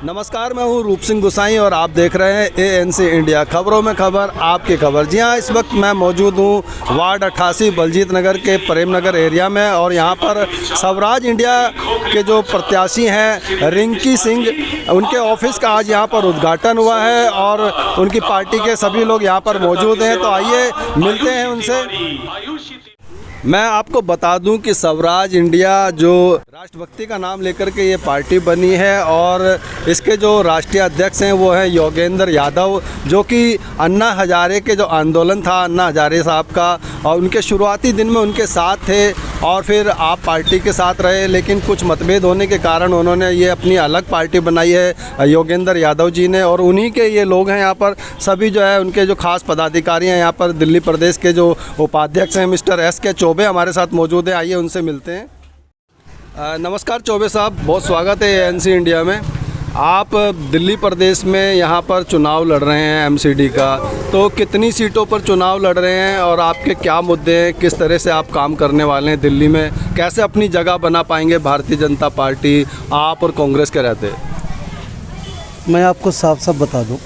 नमस्कार, मैं हूं रूप सिंह गुसाई और आप देख रहे हैं ANC इंडिया, खबरों में खबर आपकी खबर। जी हां, इस वक्त मैं मौजूद हूं वार्ड 88 बलजीत नगर के प्रेम नगर एरिया में और यहां पर स्वराज इंडिया के जो प्रत्याशी हैं रिंकी सिंह, उनके ऑफिस का आज यहां पर उद्घाटन हुआ है और उनकी पार्टी के सभी लोग यहां पर मौजूद हैं। तो आइए मिलते हैं उनसे। मैं आपको बता दूं कि स्वराज इंडिया जो राष्ट्रभक्ति का नाम लेकर के ये पार्टी बनी है और इसके जो राष्ट्रीय अध्यक्ष हैं वो हैं योगेंद्र यादव, जो कि अन्ना हजारे के जो आंदोलन था अन्ना हजारे साहब का, और उनके शुरुआती दिन में उनके साथ थे और फिर आप पार्टी के साथ रहे, लेकिन कुछ मतभेद होने के कारण उन्होंने ये अपनी अलग पार्टी बनाई है योगेंद्र यादव जी ने। और उन्हीं के ये लोग हैं यहाँ पर, सभी जो है उनके जो खास पदाधिकारी हैं यहाँ पर। दिल्ली प्रदेश के जो उपाध्यक्ष हैं मिस्टर SK चौबे हमारे साथ मौजूद हैं, आइए उनसे मिलते हैं। नमस्कार चौबे साहब, बहुत स्वागत है ANC इंडिया में। आप दिल्ली प्रदेश में यहाँ पर चुनाव लड़ रहे हैं MCD का, तो कितनी सीटों पर चुनाव लड़ रहे हैं और आपके क्या मुद्दे हैं, किस तरह से आप काम करने वाले हैं दिल्ली में, कैसे अपनी जगह बना पाएंगे भारतीय जनता पार्टी आप और कांग्रेस के रहते? मैं आपको साफ साफ बता दूं,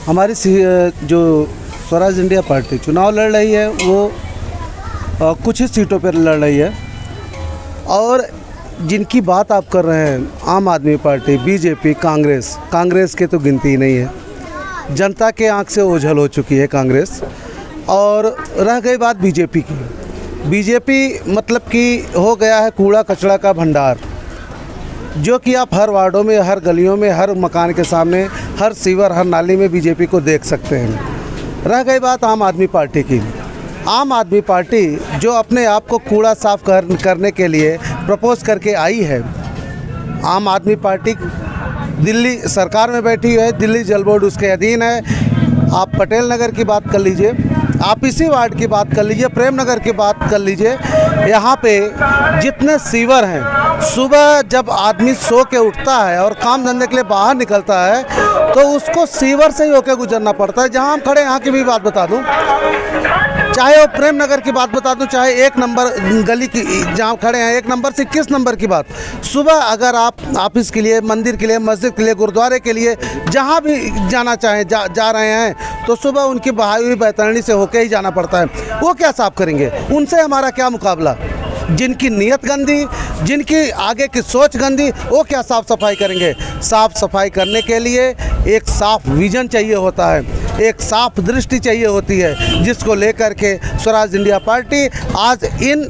हमारी जो स्वराज इंडिया पार्टी चुनाव लड़ रही है वो कुछ ही सीटों पर लड़ रही है, और जिनकी बात आप कर रहे हैं आम आदमी पार्टी, BJP, कांग्रेस के तो गिनती ही नहीं है। जनता के आंख से ओझल हो चुकी है कांग्रेस। और रह गई बात BJP की, BJP मतलब कि हो गया है कूड़ा कचरा का भंडार, जो कि आप हर वार्डों में, हर गलियों में, हर मकान के सामने, हर सीवर, हर नाली में BJP को देख सकते हैं। रह गई बात आम आदमी पार्टी की। आम आदमी पार्टी जो अपने आप को कूड़ा साफ करने के लिए प्रपोज करके आई है। आम आदमी पार्टी दिल्ली सरकार में बैठी है, दिल्ली जल बोर्ड उसके अधीन है। आप पटेल नगर की बात कर लीजिए, आप इसी वार्ड की बात कर लीजिए, प्रेम नगर की बात कर लीजिए। यहाँ पे जितने सीवर हैं, सुबह जब आदमी सो के उठता है और काम धंधे के लिए बाहर निकलता है तो उसको सीवर से ही होकर गुजरना पड़ता है। जहाँ हम खड़े यहाँ की भी बात बता दूँ, चाहे वो प्रेम नगर की बात बता दूं, चाहे 1 नंबर गली की जहाँ खड़े हैं 1 नंबर से 21 नंबर की बात, सुबह अगर आप ऑफिस के लिए, मंदिर के लिए, मस्जिद के लिए, गुरुद्वारे के लिए जहाँ भी जाना चाहें जा रहे हैं तो सुबह उनकी बहाई हुई बैतरणी से होके ही जाना पड़ता है। वो क्या साफ़ करेंगे? उनसे हमारा क्या मुकाबला? जिनकी नीयत गंदी, जिनकी आगे की सोच गंदी, वो क्या साफ़ सफाई करेंगे? साफ़ सफाई करने के लिए एक साफ़ विजन चाहिए होता है, एक साफ दृष्टि चाहिए होती है, जिसको लेकर के स्वराज इंडिया पार्टी आज इन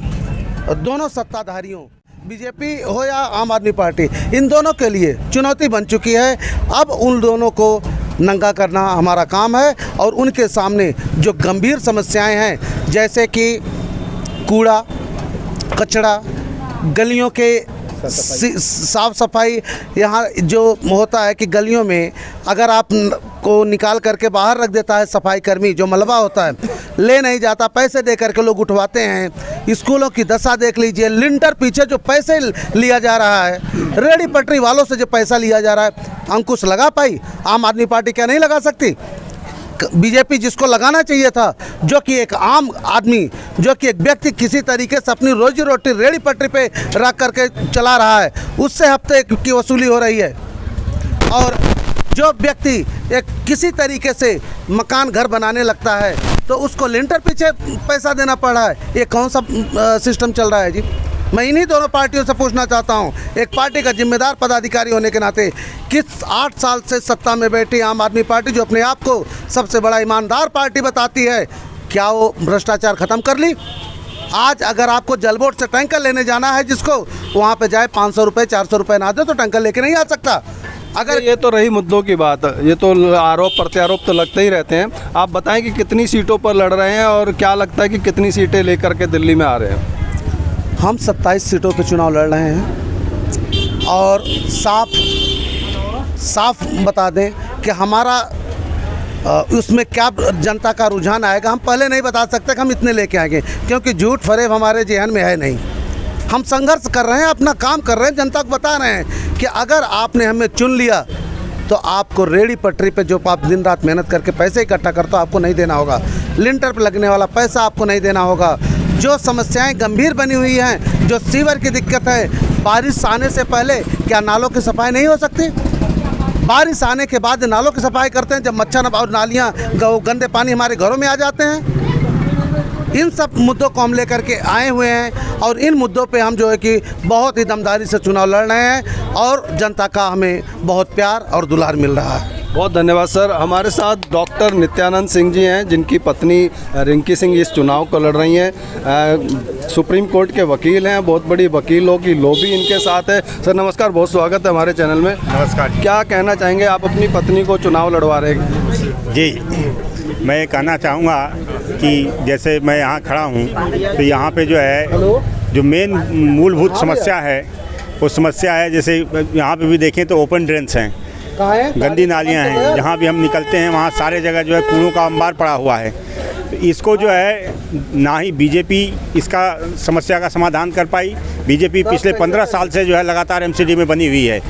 दोनों सत्ताधारियों, BJP हो या आम आदमी पार्टी, इन दोनों के लिए चुनौती बन चुकी है। अब उन दोनों को नंगा करना हमारा काम है और उनके सामने जो गंभीर समस्याएं हैं, जैसे कि कूड़ा कचरा, गलियों के साफ़ सफाई, यहाँ जो होता है कि गलियों में अगर आप को निकाल करके बाहर रख देता है सफाई कर्मी, जो मलबा होता है ले नहीं जाता, पैसे दे करके लोग उठवाते हैं। स्कूलों की दशा देख लीजिए, लिंटर पीछे जो पैसे लिया जा रहा है, रेडी पटरी वालों से जो पैसा लिया जा रहा है, अंकुश लगा पाई आम आदमी पार्टी? क्या नहीं लगा सकती? BJP जिसको लगाना चाहिए था, जो कि एक आम आदमी, जो कि एक व्यक्ति किसी तरीके से अपनी रोजी रोटी रेड़ी पटरी पे रख करके चला रहा है, उससे हफ्ते की वसूली हो रही है। और जो व्यक्ति एक किसी तरीके से मकान घर बनाने लगता है तो उसको लिंटर पीछे पैसा देना पड़ रहा है। ये कौन सा सिस्टम चल रहा है जी? मैं इन्हीं दोनों पार्टियों से पूछना चाहता हूं, एक पार्टी का जिम्मेदार पदाधिकारी होने के नाते, किस 8 साल से सत्ता में बैठी आम आदमी पार्टी, जो अपने आप को सबसे बड़ा ईमानदार पार्टी बताती है, क्या वो भ्रष्टाचार ख़त्म कर ली? आज अगर आपको जल बोर्ड से टैंकर लेने जाना है, जिसको वहाँ पे जाए 500 रुपये 400 रुपये ना दे तो टैंकर लेके नहीं आ सकता। अगर ये तो रही मुद्दों की बात, ये तो आरोप प्रत्यारोप तो लगते ही रहते हैं। आप बताएं कि कितनी सीटों पर लड़ रहे हैं और क्या लगता है कि कितनी सीटें लेकर के दिल्ली में आ रहे हैं? हम 27 सीटों पे चुनाव लड़ रहे हैं और साफ बता दें कि हमारा उसमें क्या जनता का रुझान आएगा, हम पहले नहीं बता सकते कि हम इतने लेके आएंगे, क्योंकि झूठ फरेब हमारे जेहन में है नहीं। हम संघर्ष कर रहे हैं, अपना काम कर रहे हैं, जनता को बता रहे हैं कि अगर आपने हमें चुन लिया तो आपको रेडी पटरी पे जो आप दिन रात मेहनत करके पैसे इकट्ठा करते हो आपको नहीं देना होगा, लिंटर पर लगने वाला पैसा आपको नहीं देना होगा। जो समस्याएं गंभीर बनी हुई हैं, जो सीवर की दिक्कत है, बारिश आने से पहले क्या नालों की सफाई नहीं हो सकती? बारिश आने के बाद नालों की सफाई करते हैं, जब मच्छर और नालियाँ गंदे पानी हमारे घरों में आ जाते हैं। इन सब मुद्दों को हम लेकर के आए हुए हैं और इन मुद्दों पे हम जो है कि बहुत ही दमदारी से चुनाव लड़ रहे हैं और जनता का हमें बहुत प्यार और दुलार मिल रहा है। बहुत धन्यवाद सर। हमारे साथ डॉक्टर नित्यानंद सिंह जी हैं, जिनकी पत्नी रिंकी सिंह इस चुनाव को लड़ रही हैं। सुप्रीम कोर्ट के वकील हैं, बहुत बड़ी वकीलों की लॉबी इनके साथ है। सर नमस्कार, बहुत स्वागत है हमारे चैनल में। नमस्कार। क्या कहना चाहेंगे, आप अपनी पत्नी को चुनाव लड़वा रहे हैं? जी, मैं ये कहना चाहूँगा कि जैसे मैं यहाँ खड़ा हूँ तो यहाँ पे जो है जो मेन मूलभूत समस्या है वो समस्या है, जैसे यहाँ पे भी देखें तो ओपन ड्रेन्स हैं, गंदी नालियाँ हैं, जहाँ भी हम निकलते हैं वहाँ सारे जगह जो है कूड़ों का अंबार पड़ा हुआ है। तो इसको जो है ना ही बीजेपी इसका समस्या का समाधान कर पाई। बीजेपी पिछले 15 साल से जो है लगातार एमसीडी में बनी हुई है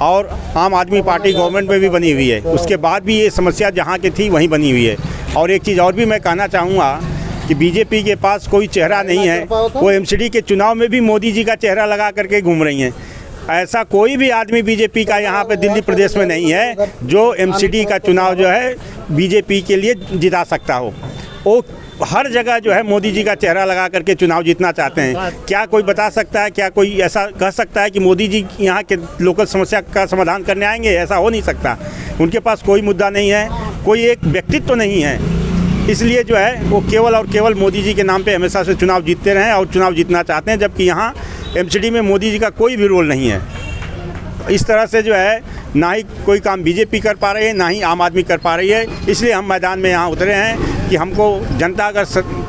और आम आदमी पार्टी गवर्नमेंट में भी बनी हुई है, उसके बाद भी ये समस्या जहाँ की थी वहीं बनी हुई है। और एक चीज़ और भी मैं कहना चाहूँगा कि बीजेपी के पास कोई चेहरा नहीं है, वो एमसीडी के चुनाव में भी मोदी जी का चेहरा लगा करके घूम रही हैं। ऐसा कोई भी आदमी बीजेपी का यहाँ पे दिल्ली प्रदेश में नहीं है जो एमसीडी का चुनाव जो है बीजेपी के लिए जिता सकता हो। वो हर जगह जो है मोदी जी का चेहरा लगा करके चुनाव जीतना चाहते हैं। क्या कोई बता सकता है, क्या कोई ऐसा कह सकता है कि मोदी जी यहाँ के लोकल समस्या का समाधान करने आएंगे? ऐसा हो नहीं सकता। उनके पास कोई मुद्दा नहीं है, कोई एक व्यक्तित्व नहीं है, इसलिए जो है वो केवल और केवल मोदी जी के नाम पे हमेशा से चुनाव जीतते रहे और चुनाव जीतना चाहते हैं, जबकि यहाँ एमसीडी में मोदी जी का कोई भी रोल नहीं है। इस तरह से जो है ना ही कोई काम बीजेपी कर पा रही है, ना ही आम आदमी कर पा रही है। इसलिए हम मैदान में यहाँ उतरे हैं कि हमको जनता अगर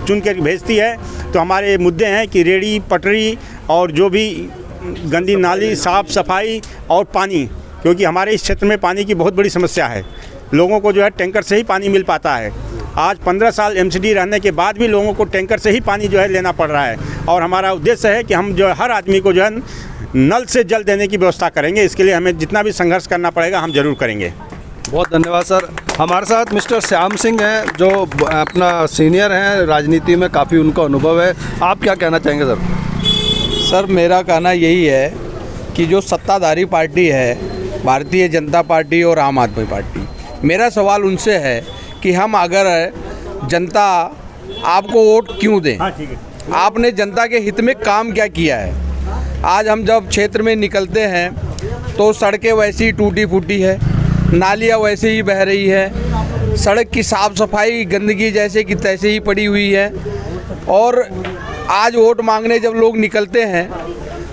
चुन कर भेजती है तो हमारे मुद्दे हैं कि रेड़ी पटरी और जो भी गंदी नाली, साफ़ सफाई और पानी, क्योंकि हमारे इस क्षेत्र में पानी की बहुत बड़ी समस्या है। लोगों को जो है टैंकर से ही पानी मिल पाता है। आज 15 साल एमसीडी रहने के बाद भी लोगों को टैंकर से ही पानी जो है लेना पड़ रहा है और हमारा उद्देश्य है कि हम जो है हर आदमी को जो है नल से जल देने की व्यवस्था करेंगे। इसके लिए हमें जितना भी संघर्ष करना पड़ेगा हम ज़रूर करेंगे। बहुत धन्यवाद सर। हमारे साथ मिस्टर श्याम सिंह हैं, जो अपना सीनियर हैं राजनीति में, काफ़ी उनका अनुभव है। आप क्या कहना चाहेंगे सर? सर मेरा कहना यही है कि जो सत्ताधारी पार्टी है भारतीय जनता पार्टी और आम आदमी पार्टी, मेरा सवाल उनसे है कि हम अगर जनता आपको वोट क्यों दें? हाँ, ठीक है। आपने जनता के हित में काम क्या किया है? आज हम जब क्षेत्र में निकलते हैं तो सड़कें वैसी ही टूटी फूटी है, नालियाँ वैसे ही बह रही है, सड़क की साफ़ सफाई गंदगी जैसे कि तैसे ही पड़ी हुई है। और आज वोट मांगने जब लोग निकलते हैं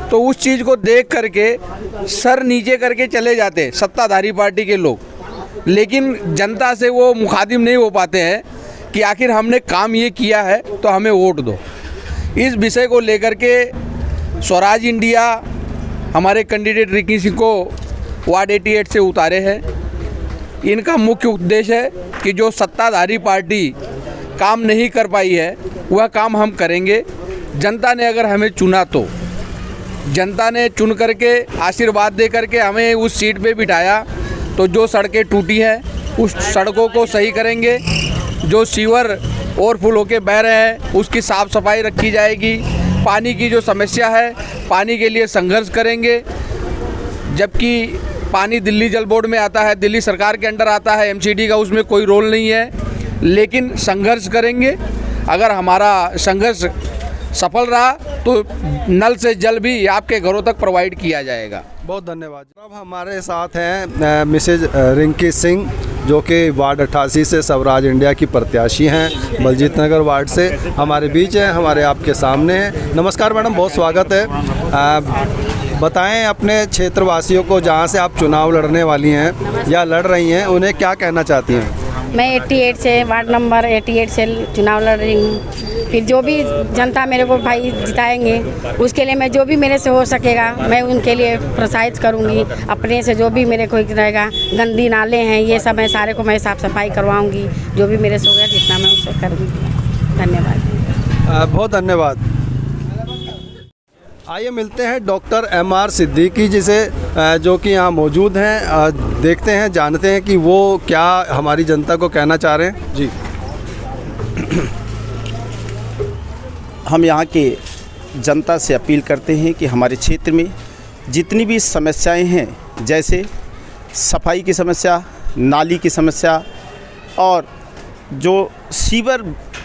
तो उस चीज़ को देख करके सर नीचे करके चले जाते सत्ताधारी पार्टी के लोग, लेकिन जनता से वो मुखातिब नहीं हो पाते हैं कि आखिर हमने काम ये किया है तो हमें वोट दो। इस विषय को लेकर के स्वराज इंडिया हमारे कैंडिडेट रिंकी सिंह को वार्ड 88 से उतारे हैं। इनका मुख्य उद्देश्य है कि जो सत्ताधारी पार्टी काम नहीं कर पाई है वह काम हम करेंगे। जनता ने अगर हमें चुना तो जनता ने चुन करके आशीर्वाद दे करके हमें उस सीट पे बिठाया, तो जो सड़कें टूटी है उस सड़कों को सही करेंगे, जो सीवर ओवरफुल होके बह रहे हैं उसकी साफ़ सफाई रखी जाएगी, पानी की जो समस्या है पानी के लिए संघर्ष करेंगे। जबकि पानी दिल्ली जल बोर्ड में आता है, दिल्ली सरकार के अंडर आता है, एमसीडी का उसमें कोई रोल नहीं है, लेकिन संघर्ष करेंगे। अगर हमारा संघर्ष सफल रहा तो नल से जल भी आपके घरों तक प्रोवाइड किया जाएगा। बहुत धन्यवाद। अब हमारे साथ हैं मिसेज रिंकी सिंह, जो कि वार्ड 88 से स्वराज इंडिया की प्रत्याशी हैं, बलजीत नगर वार्ड से हमारे बीच हैं, हमारे आपके सामने हैं। नमस्कार मैडम, बहुत स्वागत है। बताएं अपने क्षेत्रवासियों को, जहां से आप चुनाव लड़ने वाली हैं या लड़ रही हैं, उन्हें क्या कहना चाहती हैं? मैं 88 से वार्ड नंबर 88 से चुनाव लड़ रही हूँ। फिर जो भी जनता मेरे को भाई जिताएंगे उसके लिए मैं जो भी मेरे से हो सकेगा मैं उनके लिए प्रोत्साहित करूँगी। अपने से जो भी मेरे को रहेगा, गंदी नाले हैं ये सब मैं सारे को मैं साफ़ सफाई करवाऊँगी, जो भी मेरे से होगा जितना मैं उससे करूँगी। धन्यवाद। बहुत धन्यवाद। आइए मिलते हैं डॉक्टर MR सिद्दीकी जी से, जो कि यहाँ मौजूद हैं। देखते हैं, जानते हैं कि वो क्या हमारी जनता को कहना चाह रहे हैं। जी, हम यहाँ के जनता से अपील करते हैं कि हमारे क्षेत्र में जितनी भी समस्याएं हैं, जैसे सफाई की समस्या, नाली की समस्या और जो सीवर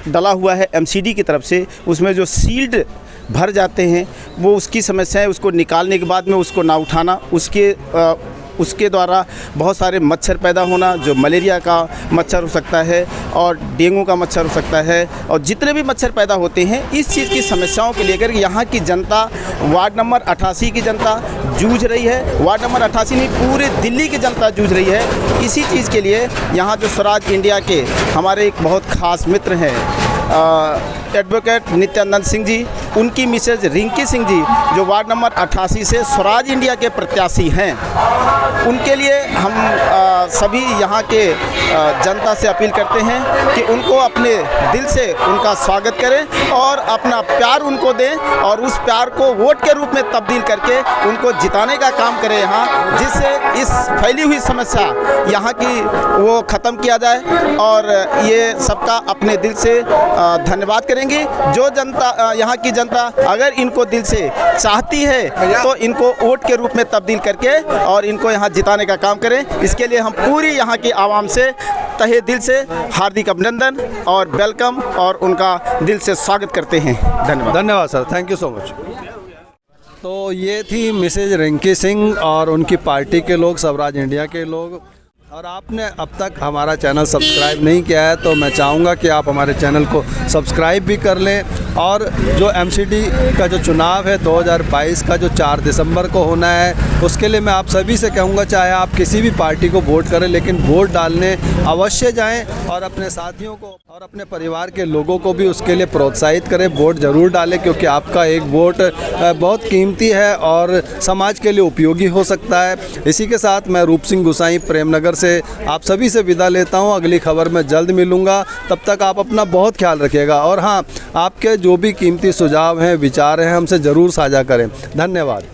डला हुआ है एमसीडी की तरफ से, उसमें जो सील्ड भर जाते हैं वो उसकी समस्या है। उसको निकालने के बाद में उसको ना उठाना, उसके द्वारा बहुत सारे मच्छर पैदा होना, जो मलेरिया का मच्छर हो सकता है और डेंगू का मच्छर हो सकता है, और जितने भी मच्छर पैदा होते हैं, इस चीज़ की समस्याओं को लेकर यहाँ की जनता, वार्ड नंबर 88 की जनता जूझ रही है। वार्ड नंबर 88 नहीं, पूरे दिल्ली की जनता जूझ रही है। इसी चीज़ के लिए यहाँ जो स्वराज इंडिया के हमारे एक बहुत ख़ास मित्र हैं, एडवोकेट नित्यानंद सिंह जी, उनकी मिसेज रिंकी सिंह जी, जो वार्ड नंबर 88 से स्वराज इंडिया के प्रत्याशी हैं, उनके लिए हम सभी यहाँ के जनता से अपील करते हैं कि उनको अपने दिल से उनका स्वागत करें और अपना प्यार उनको दें और उस प्यार को वोट के रूप में तब्दील करके उनको जिताने का काम करें यहाँ, जिससे इस फैली हुई समस्या यहाँ की वो ख़त्म किया जाए। और ये सबका अपने दिल से धन्यवाद करेंगे। जो जनता, यहाँ की जनता अगर इनको दिल से चाहती है तो इनको वोट के रूप में तब्दील करके और इनको यहाँ जिताने का काम करें। इसके लिए हम पूरी यहाँ की आवाम से तहे दिल से हार्दिक अभिनंदन और वेलकम और उनका दिल से स्वागत करते हैं। धन्यवाद sir, thank you so much. तो ये थी मिसेज रिंकी सिंह और उनकी पार्टी के लोग, स्वराज इंडिया के लोग। और आपने अब तक हमारा चैनल सब्सक्राइब नहीं किया है तो मैं चाहूँगा कि आप हमारे चैनल को सब्सक्राइब भी कर लें। और जो एमसीडी का जो चुनाव है 2022 का, जो 4 दिसंबर को होना है, उसके लिए मैं आप सभी से कहूँगा, चाहे आप किसी भी पार्टी को वोट करें, लेकिन वोट डालने अवश्य जाएं और अपने साथियों को और अपने परिवार के लोगों को भी उसके लिए प्रोत्साहित करें। वोट ज़रूर डालें, क्योंकि आपका एक वोट बहुत कीमती है और समाज के लिए उपयोगी हो सकता है। इसी के साथ मैं रूप सिंह गुसाई प्रेमनगर से आप सभी से विदा लेता हूं। अगली खबर में जल्द मिलूंगा, तब तक आप अपना बहुत ख्याल रखिएगा। और हाँ, आपके जो भी कीमती सुझाव हैं, विचार हैं, हमसे ज़रूर साझा करें। धन्यवाद।